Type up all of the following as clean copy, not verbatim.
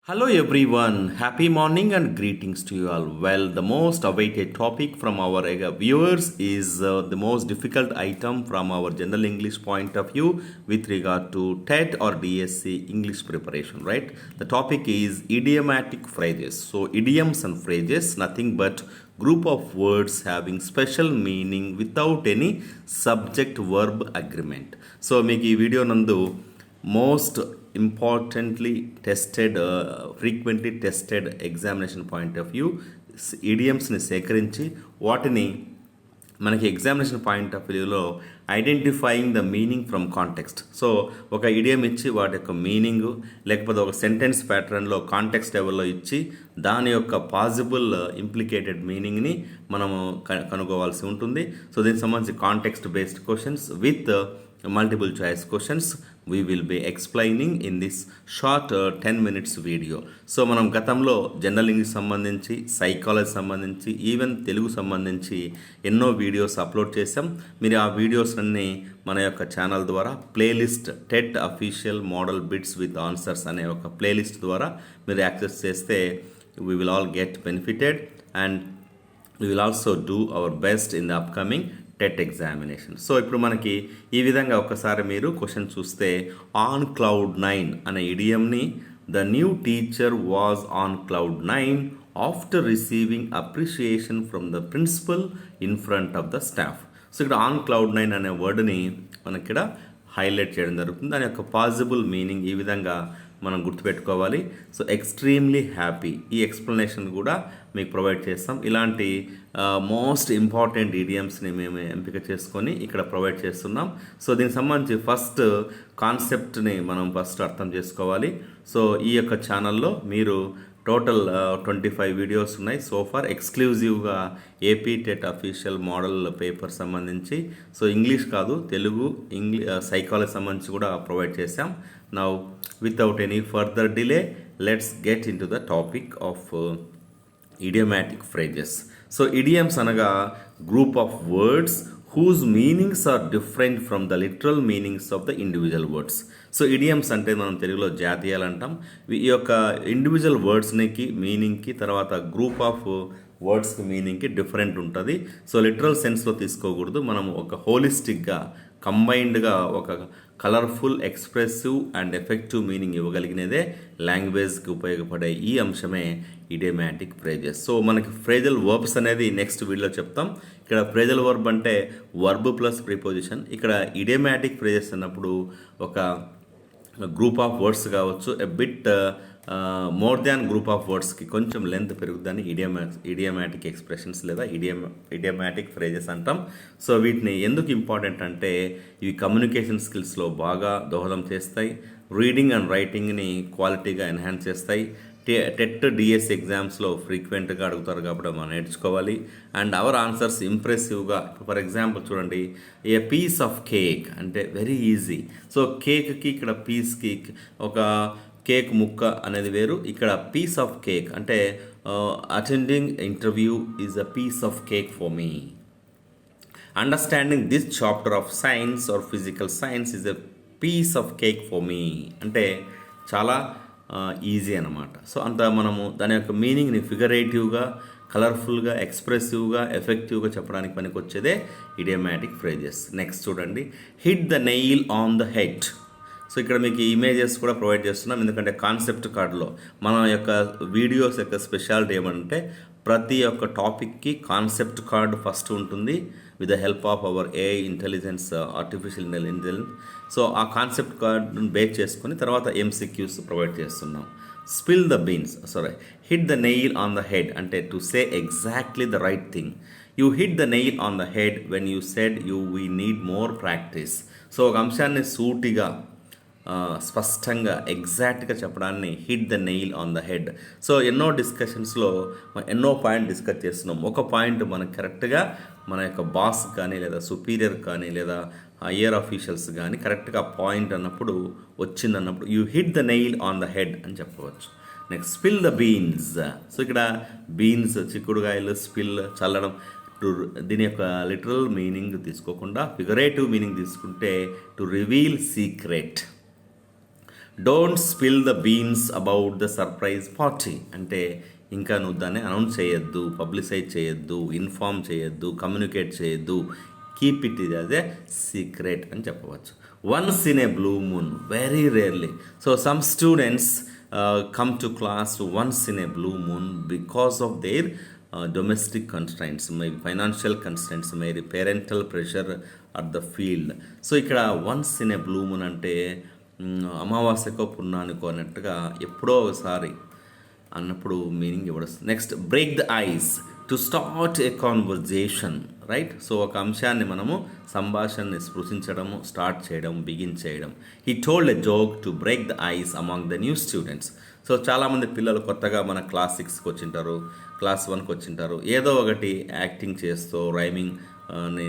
Hello everyone, happy morning and greetings to you all. Well, the most awaited topic from our viewers is the most difficult item from our general English point of view with regard to TET or DSC English preparation, right? The topic is idiomatic phrases. So, idioms and phrases, nothing but group of words having special meaning without any subject verb agreement. So, మీకు ఈ video నందు most importantly tested frequently tested examination point of view ఈడియమ్స్ని సేకరించి వాటిని మనకి examination point of వ్యూలో identifying the meaning from context. So ఒక idiom ఇచ్చి వాటి యొక్క మీనింగు లేకపోతే ఒక సెంటెన్స్ ప్యాటర్న్లో కాంటెక్స్ట్ లెవెల్లో ఇచ్చి దాని యొక్క పాసిబుల్ ఇంప్లికేటెడ్ మీనింగ్ని మనము కనుగోవాల్సి ఉంటుంది. సో దీనికి సంబంధించి context based questions with multiple choice questions we will be explaining in this short 10 minutes video. So మనం గతంలో జనరల్ ఇంగ్లీష్ సంబంధించి సైకాలజీ సంబంధించి ఈవెన్ తెలుగు సంబంధించి ఎన్నో వీడియోస్ అప్లోడ్ చేసాం. మీరు ఆ వీడియోస్ అన్నీ మన యొక్క ఛానల్ ద్వారా playlist TET official model bits with answers అనే ఒక ప్లేలిస్ట్ ద్వారా మీరు యాక్సెస్ చేస్తే we will all get benefited and we will also do our best in the upcoming TET examination. So ఇప్పుడు మనకి ఈ విధంగా ఒకసారి మీరు క్వశ్చన్ చూస్తే ఆన్ క్లౌడ్ 9 అనే ఇడియంని the new teacher was on cloud 9 after receiving appreciation from the principal in front of the staff. So ఇక్కడ ఆన్ క్లౌడ్ 9 అనే వర్డ్ని మనకి ఇక్కడ హైలైట్ చేయడం జరుగుతుంది. దాని యొక్క పాసిబుల్ మీనింగ్ ఈ విధంగా మనం గుర్తుపెట్టుకోవాలి. సో ఎక్స్ట్రీమ్లీ హ్యాపీ ఈ ఎక్స్ప్లెనేషన్ కూడా మీకు ప్రొవైడ్ చేస్తాం. ఇలాంటి మోస్ట్ ఇంపార్టెంట్ ఈడియమ్స్ని మేము ఎంపిక చేసుకొని ఇక్కడ ప్రొవైడ్ చేస్తున్నాం. సో దీనికి సంబంధించి ఫస్ట్ కాన్సెప్ట్ని మనం ఫస్ట్ అర్థం చేసుకోవాలి. సో ఈ యొక్క ఛానల్లో మీరు టోటల్ 25 వీడియోస్ ఉన్నాయి సో ఫార్ ఎక్స్క్లూజివ్గా AP TET official model paper సంబంధించి. సో ఇంగ్లీష్ కాదు తెలుగు సైకాలజీ సంబంధించి కూడా ప్రొవైడ్ చేశాం. Now without any further delay let's get in to the topic of idiomatic phrases. So idioms అనగా group of words whose meanings are different from the literal meanings of the individual words. So idioms అంటే మనం తెలుగులో జాతీయాలు అంటాం. ఈ యొక్క individual వర్డ్స్కి మీనింగ్కి తర్వాత గ్రూప్ ఆఫ్ వర్డ్స్కి మీనింగ్కి డిఫరెంట్ ఉంటుంది. సో లిటరల్ సెన్స్లో తీసుకోకూడదు. మనం ఒక హోలిస్టిక్గా కంబైన్డ్గా ఒక colourful expressive and effective meaning ఇవ్వగలిగినదే లాంగ్వేజ్కి ఉపయోగపడే ఈ అంశమే ఇడియోమాటిక్ ఫ్రేజెస్. సో మనకి ఫ్రేజల్ వర్బ్స్ అనేది నెక్స్ట్ వీడియోలో చెప్తాం. ఇక్కడ ఫ్రేజల్ వర్బ్ అంటే వర్బ్ ప్లస్ ప్రిపోజిషన్. ఇక్కడ ఇడియోమాటిక్ ఫ్రేజెస్ అన్నప్పుడు ఒక గ్రూప్ ఆఫ్ వర్డ్స్ కావచ్చు, a bit more than group of వర్డ్స్కి కొంచెం లెంత్ పెరుగుతుందని ఇడియోమాటిక్ ఎక్స్ప్రెషన్స్ లేదా ఇడియోమాటిక్ ఫ్రేజెస్ అంటాం. సో వీటిని ఎందుకు ఇంపార్టెంట్ అంటే ఇవి కమ్యూనికేషన్ స్కిల్స్లో బాగా దోహదం చేస్తాయి. రీడింగ్ అండ్ రైటింగ్ని క్వాలిటీగా ఎన్హాన్స్ చేస్తాయి. టెట్ డిఎస్ ఎగ్జామ్స్లో ఫ్రీక్వెంట్గా అడుగుతారు కాబట్టి మనం నేర్చుకోవాలి. అండ్ అవర్ ఆన్సర్స్ ఇంప్రెసివ్గా, ఫర్ ఎగ్జాంపుల్ చూడండి, ఏ పీస్ ఆఫ్ కేక్ అంటే వెరీ ఈజీ. సో కేక్కి ఇక్కడ పీస్కి ఒక కేక్ ముక్క అనేది వేరు, ఇక్కడ పీస్ ఆఫ్ కేక్ అంటే attending interview is a piece of cake for me. Understanding this chapter of science or physical science is a piece of cake for me అంటే చాలా ఈజీ అనమాట. సో అంత మనము దాని యొక్క మీనింగ్ని ఫిగరేటివ్గా, కలర్ఫుల్గా, ఎక్స్ప్రెసివ్గా, ఎఫెక్టివ్గా చెప్పడానికి పనికి వచ్చేదే ఇడియోమాటిక్ ఫ్రేజెస్. నెక్స్ట్ చూడండి, hit the nail on the head. So ఇక్కడ మీకు ఇమేజెస్ కూడా ప్రొవైడ్ చేస్తున్నాం, ఎందుకంటే కాన్సెప్ట్ కార్డులో మన యొక్క వీడియోస్ యొక్క స్పెషాలిటీ ఏమంటే ప్రతి ఒక్క టాపిక్కి కాన్సెప్ట్ కార్డు ఫస్ట్ ఉంటుంది with the help of our AI intelligence, artificial intelligence. So ఆ కాన్సెప్ట్ కార్డును బేస్ చేసుకొని తర్వాత ఎంసీక్యూస్ ప్రొవైడ్ చేస్తున్నాం. Spill the beans, hit the nail on the head అంటే to say exactly the right thing. You hit the nail on the head when you said we need more practice. So ఒక అంశాన్ని సూటిగా స్పష్టంగా ఎగ్జాక్ట్గా చెప్పడాన్ని hit the nail on the head. So ఎన్నో డిస్కషన్స్లో ఎన్నో point discuss చేస్తున్నాం. ఒక పాయింట్ మనకు కరెక్ట్గా మన యొక్క బాస్ కానీ లేదా సుపీరియర్ కానీ లేదా హయ్యర్ అఫీషియల్స్ కానీ కరెక్ట్గా పాయింట్ అన్నప్పుడు వచ్చిందన్నప్పుడు you hit the nail on the head అని చెప్పవచ్చు. Next spill the beans. So ఇక్కడ బీన్స్ చిక్కుడుగాయలు స్పిల్ చల్లడం, దీని యొక్క లిటరల్ మీనింగ్ తీసుకోకుండా ఫిగరేటివ్ మీనింగ్ తీసుకుంటే to reveal secret. Don't spill the beans about the surprise party అంటే ఇంకా నువ్వు దాన్ని అనౌన్స్ చేయొద్దు, పబ్లిసైజ్ చేయొద్దు, ఇన్ఫార్మ్ చేయొద్దు, కమ్యూనికేట్ చేయొద్దు, keep it is as a secret అని చెప్పవచ్చు. Once in a blue moon, very rarely. So some students come to class once in a blue moon because of their domestic constraints, maybe financial constraints, maybe parental pressure at the field. So ఇక్కడ once in a blue moon అంటే అమావాస్యకో పున్నానికో అన్నట్టుగా ఎప్పుడో ఒకసారి అన్నప్పుడు meaning ఇవ్వడం. Next, break the ice to start a conversation, right? So ఒక అంశాన్ని మనము సంభాషణని స్పృశించడము, స్టార్ట్ చేయడం, బిగిన్ చేయడం. He told a joke to break the ice among the new students. So చాలామంది పిల్లలు కొత్తగా మన క్లాస్ 6కి వచ్చింటారు, క్లాస్ 1కి వచ్చింటారు. ఏదో ఒకటి యాక్టింగ్ చేస్తూ, రైమింగ్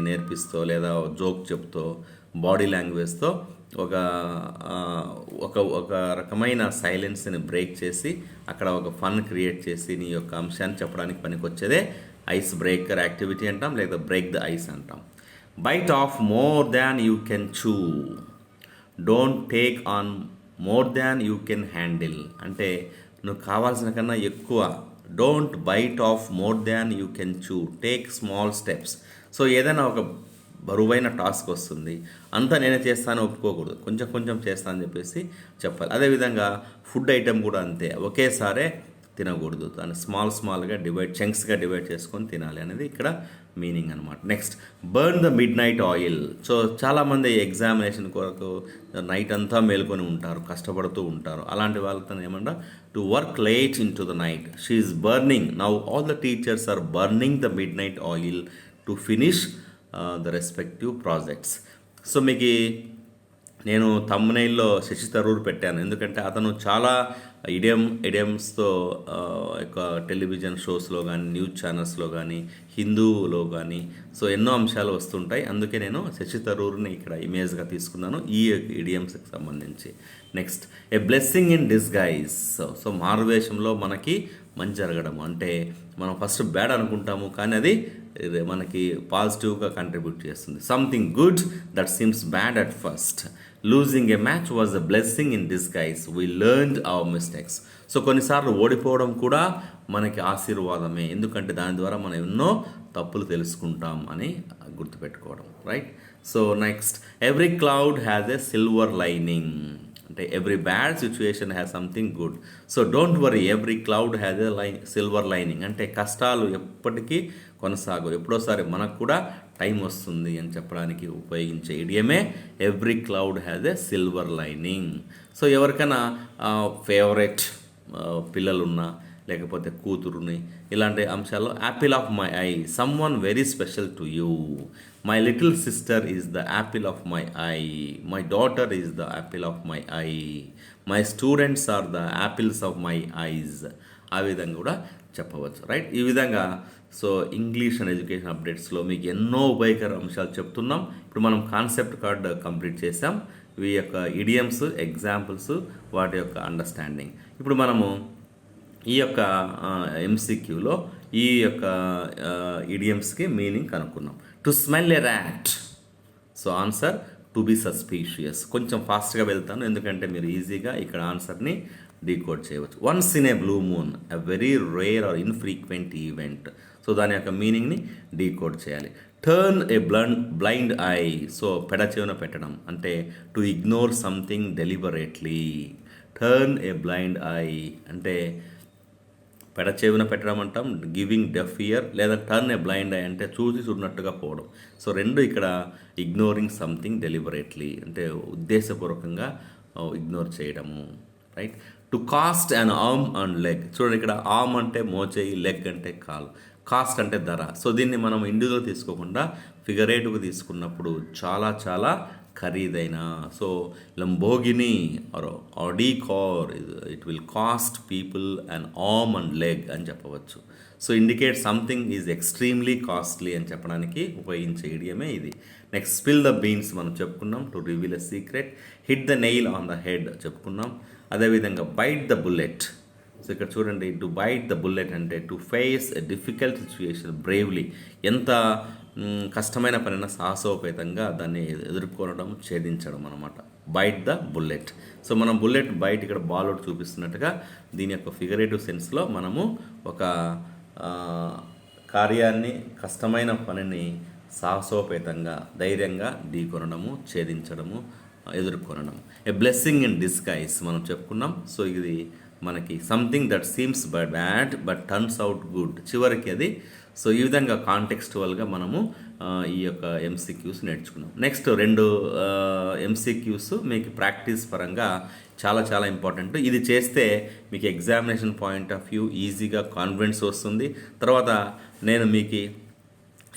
నేర్పిస్తూ, లేదా జోక్ చెప్తూ, బాడీ లాంగ్వేజ్తో ఒక ఒక ఒక రకమైన సైలెన్స్ని బ్రేక్ చేసి అక్కడ ఒక ఫన్ క్రియేట్ చేసి నీ యొక్క అంశాన్ని చెప్పడానికి పనికొచ్చేదే ఐస్ బ్రేకర్ యాక్టివిటీ అంటాం, లేదా బ్రేక్ ద ఐస్ అంటాం. Bite off more than you can chew, don't take on more than you can handle అంటే నువ్వు కావాల్సిన కన్నా ఎక్కువ. Don't bite off more than you can chew, take small steps. So ఏదైనా ఒక బరువైన టాస్క్ వస్తుంది, అంతా నేనే చేస్తాను ఒప్పుకోకూడదు, కొంచెం కొంచెం చేస్తాను అని చెప్పేసి చెప్పాలి. అదేవిధంగా ఫుడ్ ఐటెం కూడా అంతే, ఒకేసారే తినకూడదు, దాన్ని స్మాల్గా చంక్స్గా డివైడ్ చేసుకొని తినాలి అనేది ఇక్కడ మీనింగ్ అనమాట. Next, burn the midnight oil. So చాలామంది ఎగ్జామినేషన్ కొరకు నైట్ అంతా మేల్కొని ఉంటారు, కష్టపడుతూ ఉంటారు. అలాంటి వాళ్ళతో ఏమన్నా to work late in to the night. She is burning now, all the teachers are burning the midnight oil to finish the respective projects. So మీకు నేను థంబ్నెయిల్లో శశి థరూర్ పెట్టాను, ఎందుకంటే అతను చాలా ఇడియమ్స్తో యొక్క టెలివిజన్ షోస్లో కానీ, న్యూస్ ఛానల్స్లో కానీ, హిందూలో కానీ సో ఎన్నో అంశాలు వస్తుంటాయి. అందుకే నేను శశి థరూర్ని ఇక్కడ ఇమేజ్గా తీసుకున్నాను ఈ ఇడియమ్స్కి సంబంధించి. Next, a blessing in disguise. So మారువేషంలో మనకి మంచి జరగడం అంటే మనం ఫస్ట్ బ్యాడ్ అనుకుంటాము, కానీ అది మనకి పాజిటివ్గా కంట్రిబ్యూట్ చేస్తుంది. Something good that seems bad at first. Losing A match was a blessing in disguise, we learned hour mistakes. So కొన్నిసార్లు ఓడిపోవడం కూడా మనకి ఆశీర్వాదమే, ఎందుకంటే దాని ద్వారా మనం ఎన్నో తప్పులు తెలుసుకుంటాం అని గుర్తుపెట్టుకోవడం, right? So next, every cloud has a silver lining అంటే every bad situation has something good. So don't worry, every cloud has a silver lining అంటే కష్టాలు ఎప్పటికీ కొనసాగు, ఎప్పుడోసారి మనకు కూడా టైం వస్తుంది అని చెప్పడానికి ఉపయోగించే ఇడియమే every cloud has a silver lining. So ఎవరికైనా ఫేవరెట్ పిల్లలున్నా, లేకపోతే కూతురుని, ఇలాంటి అంశాల్లో apple of my eye, someone very special to you. My little sister is the apple of my eye, my daughter is the apple of my eye, my students are the apples of my eyes. ఆ విధంగా కూడా చెప్పవచ్చు, right? ఈ విధంగా so English and education అప్డేట్స్లో మీకు ఎన్నో ఉపయోగకర అంశాలు చెప్తున్నాం. ఇప్పుడు మనం కాన్సెప్ట్ కార్డ్ కంప్లీట్ చేసాం, ఈ యొక్క ఇడియమ్స్, ఎగ్జాంపుల్స్, వాటి యొక్క అండర్స్టాండింగ్. ఇప్పుడు మనము ఈ యొక్క ఎంసీక్యూలో ఈ యొక్క ఇడియమ్స్కి మీనింగ్ కనుక్కున్నాం. To smell a rat. So answer to be suspicious. కొంచెం ఫాస్ట్గా వెళ్తాను ఎందుకంటే మీరు ఈజీగా ఇక్కడ ఆన్సర్ని డీకోడ్ చేయవచ్చు. Once in a blue moon, a very rare or infrequent event. So దాని యొక్క మీనింగ్ని డీకోడ్ చేయాలి. Turn a blind eye. So పెడచెవిన పెట్టడం అంటే to ignore something deliberately. Turn a blind eye అంటే పెడచెవిన పెట్టడం అంటాం, గివింగ్ డెఫ్ ఇయర్, లేదా టర్న్ ఏ బ్లైండ్ ఐ అంటే చూసి చూడనట్టుగా పోవడం. సో రెండు ఇక్కడ ఇగ్నోరింగ్ సంథింగ్ డెలిబరేట్లీ అంటే ఉద్దేశపూర్వకంగా ఇగ్నోర్ చేయడము, right? To cost an arm and leg. చూడండి, ఇక్కడ ఆర్మ్ అంటే మోచేయి, లెగ్ అంటే కాలు, కాస్ట్ అంటే ధర. సో దీన్ని మనం ఇండివిజువల్ తీసుకోకుండా ఫిగరేటివ్గా తీసుకున్నప్పుడు చాలా చాలా ఖరీదైన. So Lamborghini or Audi car, it will cost people an arm and leg అని చెప్పవచ్చు. So indicate something is extremely costly అని చెప్పడానికి ఉపయోగించే ఇడియమే ఇది. నెక్స్ట్, స్పిల్ ద బీన్స్ మనం చెప్పుకున్నాం, to reveal a secret. Hit the nail on the head చెప్పుకున్నాం. అదేవిధంగా బైట్ ద బుల్లెట్. సో ఇక్కడ చూడండి, టు బైట్ ద బుల్లెట్ అంటే to face a difficult situation bravely. ఎంత కష్టమైన పనైనా సాహసోపేతంగా దాన్ని ఎదుర్కొనడం, ఛేదించడం అనమాట. Bite the bullet. సో మనం బుల్లెట్ బైట్ ఇక్కడ బాల్ ఒకటి చూపిస్తున్నట్టుగా దీని యొక్క ఫిగరేటివ్ సెన్స్లో మనము ఒక కార్యాన్ని, కష్టమైన పనిని సాహసోపేతంగా ధైర్యంగా ఢీకొనడము, ఛేదించడము, ఎదుర్కొనడం. ఏ బ్లెస్సింగ్ ఇన్ డిస్గైజ్ మనం చెప్పుకున్నాం. సో ఇది మనకి something that seems bad but turns out good, చివరికి అది. సో ఈ విధంగా కాంటెక్స్టువల్గా మనము ఈ యొక్క ఎంసీక్యూస్ నేర్చుకున్నాం. నెక్స్ట్ 2 ఎంసీక్యూస్ మీకు ప్రాక్టీస్ పరంగా చాలా చాలా ఇంపార్టెంట్. ఇది చేస్తే మీకు ఎగ్జామినేషన్ పాయింట్ ఆఫ్ వ్యూ ఈజీగా కాన్ఫిడెన్స్ వస్తుంది. తర్వాత నేను మీకు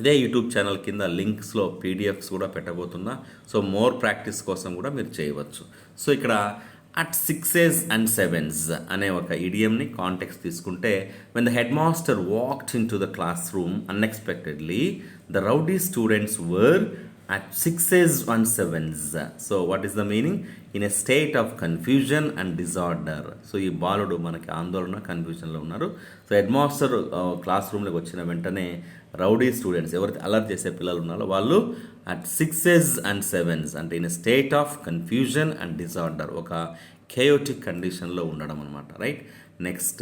ఇదే యూట్యూబ్ ఛానల్ కింద లింక్స్లో పీడిఎఫ్స్ కూడా పెట్టబోతున్నా. సో మోర్ ప్రాక్టీస్ కోసం కూడా మీరు చేయవచ్చు. సో ఇక్కడ అట్ 6s and 7s అనే ఒక ఇడియంని కాంటెక్స్ట్ తీసుకుంటే, when the headmaster walked into the classroom unexpectedly, the rowdy students were at 6s and 7s. So what is the meaning? In a state of confusion and disorder. So ఈ బాలుడు మనకి ఆందోళన, కన్ఫ్యూజన్లో ఉన్నారు. So head master class రూమ్లోకి వచ్చిన వెంటనే rowdy students, ఎవరైతే అలర్ట్ చేసే పిల్లలు ఉన్నారో వాళ్ళు అట్ 6s and 7s అంటే in state of confusion and disorder, ఒక కేయోటిక్ కండిషన్లో ఉండడం అనమాట. Right. Next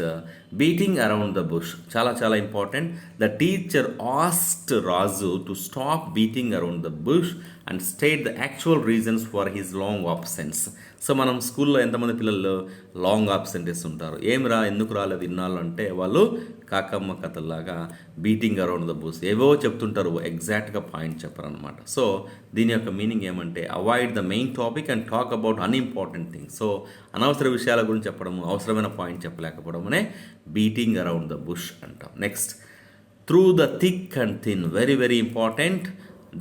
beating around the bush, చాలా చాలా important. The teacher asked Raju to stop beating around the bush and state the actual reasons for his long absence. So మనం స్కూల్లో ఎంతమంది పిల్లలు లాంగ్ ఆబ్సెంటెస్ ఉంటారు, ఏమిరా ఎందుకు రాలేదు ఇన్నాళ్ళు అంటే వాళ్ళు కాకమ్మ కథల్లాగా బీటింగ్ అరౌండ్ ద బుష్ ఏవో చెప్తుంటారు, ఎగ్జాక్ట్గా పాయింట్ చెప్పరనమాట. సో దీని యొక్క మీనింగ్ ఏమంటే avoid the main topic and talk about unimportant things. So అనవసర విషయాల గురించి చెప్పడము, అవసరమైన పాయింట్ చెప్పలేకపోవడం అనే బీటింగ్ అరౌండ్ ద బుష్ అంటాం. Next through the thick and thin, very very important.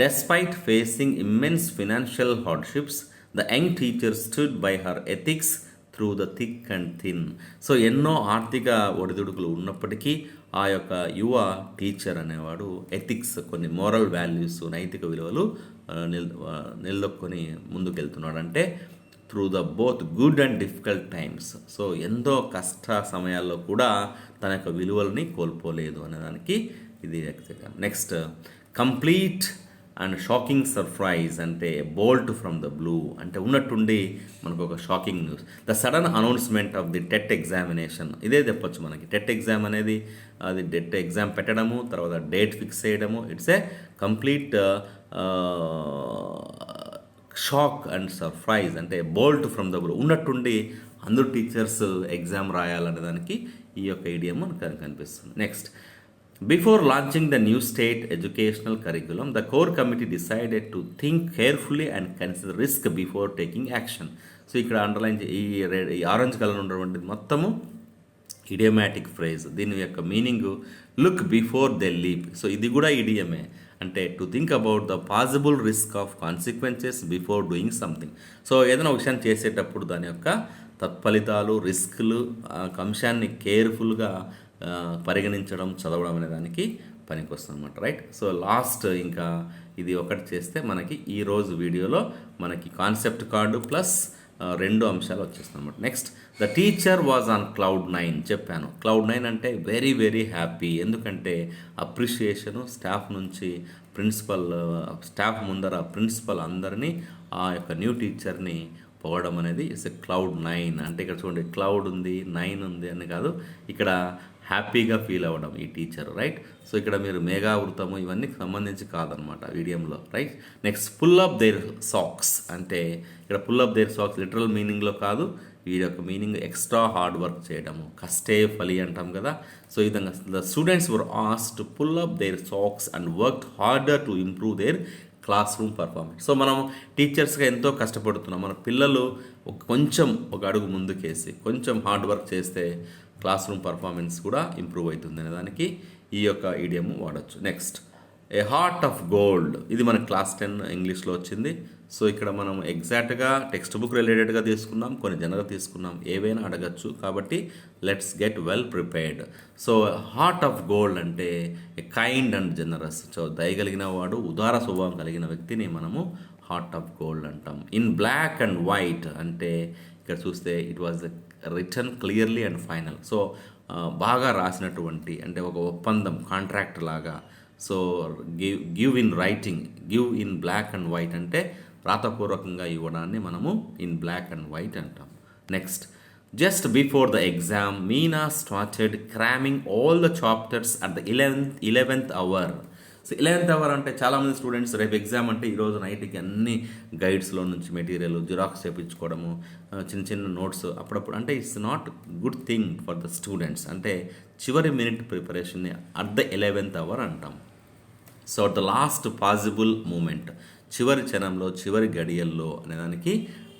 Despite facing immense financial hardships, the young teacher stood by her ethics through the thick and thin. So ఎన్నో ఆర్థిక ఒడిదుడుకులు ఉన్నప్పటికీ ఆ యొక్క యువ teacher అనేవాడు ethics, కొన్ని మోరల్ వాల్యూస్, నైతిక విలువలు నిలదొక్కుని ముందుకెళ్తున్నాడు. అంటే through the both good and difficult times. So ఎంతో కష్ట సమయాల్లో కూడా తన యొక్క విలువల్ని కోల్పోలేదు అనేదానికి ఇది example. Next complete and shocking surprise అంటే బోల్ట్ ఫ్రమ్ ద బ్లూ, అంటే ఉన్నట్టుండి మనకు ఒక shocking news. The sudden announcement of the TET examination, ఇదే చెప్పొచ్చు మనకి. టెట్ ఎగ్జామ్ అనేది అది టెట్ ఎగ్జామ్ పెట్టడము, తర్వాత డేట్ ఫిక్స్ చేయడము, it's a complete shock and surprise. అంటే బోల్ట్ ఫ్రమ్ ద బ్లూ, ఉన్నట్టుండి అందరూ టీచర్స్ ఎగ్జామ్ రాయాలనే దానికి ఈ యొక్క ఐడియా మనకు కనిపిస్తుంది. Next Before launching the new state educational curriculum, the core committee decided to think carefully and consider risk before taking action. So ఇక్కడ underline ఈ ఆరెంజ్ కలర్ ఉన్నటువంటిది మొత్తము ఇడియమాటిక్ ఫ్రేజ్. దీని యొక్క meaning look before they leap. So ఇది కూడా ఇడియమే, అంటే to think about the possible risk of consequences before doing something. So ఏదైనా ఒక విషయాన్ని చేసేటప్పుడు దాని యొక్క తత్ఫలితాలు, రిస్క్లు, అంశాన్ని కేర్ఫుల్గా పరిగణించడం, చదవడం అనే దానికి పనికి వస్తుంది అనమాట. రైట్. సో లాస్ట్ ఇంకా ఇది ఒకటి చేస్తే మనకి ఈరోజు వీడియోలో మనకి కాన్సెప్ట్ కార్డు ప్లస్ 2 అంశాలు వచ్చేస్తాయి అనమాట. Next the teacher was on Cloud9 చెప్పాను. Cloud9 అంటే వెరీ వెరీ హ్యాపీ, ఎందుకంటే అప్రిషియేషను స్టాఫ్ నుంచి ప్రిన్సిపల్, స్టాఫ్ ముందర ప్రిన్సిపల్ అందరినీ ఆ యొక్క న్యూ టీచర్ని పోవడం అనేది ఇట్స్ ఎ Cloud9. అంటే ఇక్కడ చూడండి క్లౌడ్ ఉంది, 9 ఉంది అని కాదు, ఇక్కడ హ్యాపీగా ఫీల్ అవ్వడం ఈ టీచర్. రైట్. సో ఇక్కడ మీరు మేఘావృతము ఇవన్నీ సంబంధించి కాదనమాట వీడియోలో. Right. Next pull up their socks, అంటే ఇక్కడ pull up their socks literal మీనింగ్లో కాదు, వీడి యొక్క మీనింగ్ ఎక్స్ట్రా హార్డ్ వర్క్ చేయడము, కష్టే ఫలి అంటాం కదా. సో ఈ విధంగా the students were asked to pull up their socks and work harder to improve their classroom performance. So మనం టీచర్స్గా ఎంతో కష్టపడుతున్నాం, మన పిల్లలు కొంచెం ఒక అడుగు ముందుకేసి కొంచెం హార్డ్ వర్క్ చేస్తే క్లాస్ రూమ్ పర్ఫార్మెన్స్ కూడా ఇంప్రూవ్ అవుతుంది అనే దానికి ఈ యొక్క ఈడియము వాడచ్చు. Next A heart of gold, ఇది మన క్లాస్ 10 ఇంగ్లీష్లో వచ్చింది. సో ఇక్కడ మనం ఎగ్జాక్ట్గా టెక్స్ట్ బుక్ రిలేటెడ్గా తీసుకున్నాం, కొన్ని జనరల్ తీసుకున్నాం, ఏవైనా అడగచ్చు. కాబట్టి let's get well prepared. So heart of gold అంటే a kind and generous, so దయగలిగిన వాడు, ఉదార స్వభావం కలిగిన వ్యక్తిని మనము హార్ట్ ఆఫ్ గోల్డ్ అంటాం. ఇన్ బ్లాక్ అండ్ వైట్ అంటే ఇక్కడ చూస్తే it was written clearly and final. So బాగా రాసినటువంటి, అంటే ఒక ఒప్పందం, కాంట్రాక్ట్ లాగా. So give in writing, give in black and white అంటే రాతపూర్వకంగా ఇవ్వడాన్ని మనము ఇన్ బ్లాక్ అండ్ వైట్ అంటాం. Next, just before the exam, Meena started cramming all the chapters at the 11th hour. So 11th hour అంటే చాలామంది students రేపు exam అంటే ఈరోజు నైట్కి అన్ని గైడ్స్లో నుంచి మెటీరియల్ జిరాక్స్ చేయించుకోవడము, చిన్న చిన్న నోట్స్ అప్పుడప్పుడు, అంటే it's not good thing for the students. అంటే చివరి మినిట్ ప్రిపరేషన్ని అట్ ద 11th అవర్ అంటాం. So the last possible moment, చివరి క్షణంలో చివరి గడియల్లో అనేదానికి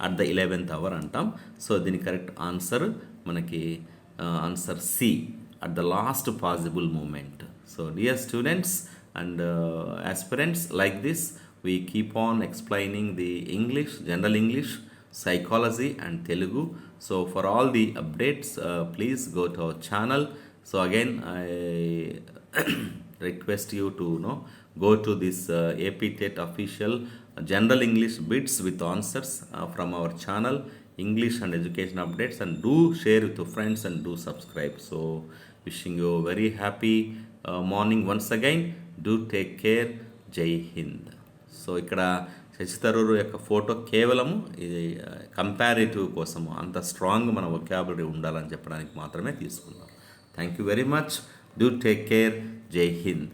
అట్ ద 11th అవర్ అంటాం. సో దీని కరెక్ట్ ఆన్సర్ మనకి answer C, at the last possible moment. So dear students and aspirants, like this we keep on explaining the English, general English, psychology and Telugu. So for all the updates, please go to our channel. So again I request you to go to this AP TET official general English bits with answers from our channel, English and education updates, and do share with your friends and do subscribe. So wishing you a very happy morning once again. Do take care. జై Hind. So ఇక్కడ శశి థరూర్ యొక్క photo కేవలము ఇది comparative కోసము, అంత strong మన vocabulary ఉండాలని చెప్పడానికి మాత్రమే తీసుకున్నాం. Thank you very much. Do take care. జై హింద్.